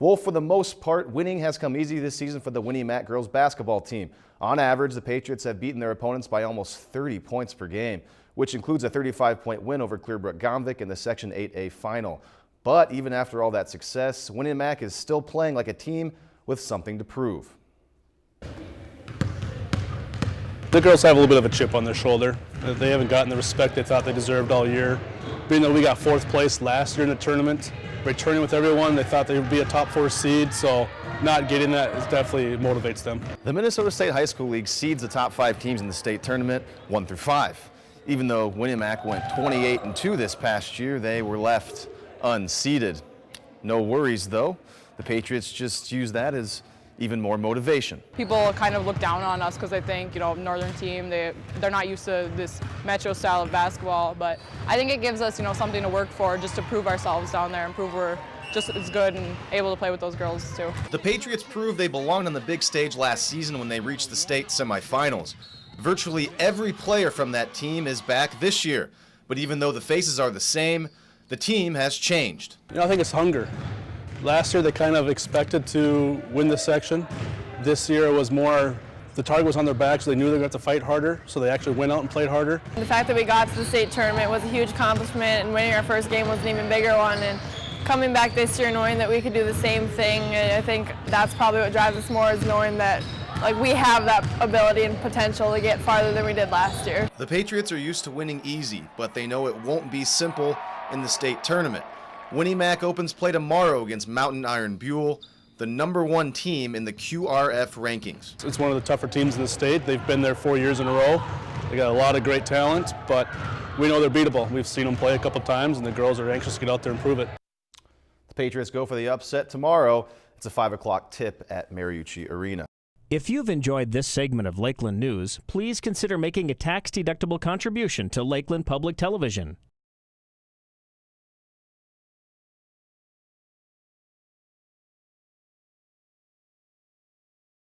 Well, for the most part, winning has come easy this season for the Winnie Mac girls basketball team. On average, the Patriots have beaten their opponents by almost 30 points per game, which includes a 35-point win over Clearbrook-Gomvik in the Section 8A final. But even after all that success, Winnie Mac is still playing like a team with something to prove. The girls have a little bit of a chip on their shoulder. They haven't gotten the respect they thought they deserved all year. Being that we got 4th place last year in the tournament, returning with everyone, they thought they would be a top 4 seed, so not getting that definitely motivates them. The Minnesota State High School League seeds the top 5 teams in the state tournament 1 through 5. Even though Winnie Mac went 28-2 this past year, they were left unseeded. No worries though. The Patriots just use that as even more motivation. People kind of look down on us because they think, northern team, they're not used to this metro style of basketball, but I think it gives us, something to work for, just to prove ourselves down there and prove we're just as good and able to play with those girls too. The Patriots proved they belonged on the big stage last season when they reached the state semifinals. Virtually every player from that team is back this year, but even though the faces are the same, the team has changed. I think it's hunger. Last year they kind of expected to win the section. This year it was more, the target was on their back, so they knew they were going to have to fight harder, so they actually went out and played harder. The fact that we got to the state tournament was a huge accomplishment, and winning our first game was an even bigger one. And coming back this year knowing that we could do the same thing, I think that's probably what drives us more, is knowing that we have that ability and potential to get farther than we did last year. The Patriots are used to winning easy, but they know it won't be simple in the state tournament. Winnie Mac opens play tomorrow against Mountain Iron Buell, the #1 team in the QRF rankings. It's one of the tougher teams in the state. They've been there 4 years in a row. They got a lot of great talent, but we know they're beatable. We've seen them play a couple times, and the girls are anxious to get out there and prove it. The Patriots go for the upset tomorrow. It's a 5 o'clock tip at Mariucci Arena. If you've enjoyed this segment of Lakeland News, please consider making a tax-deductible contribution to Lakeland Public Television.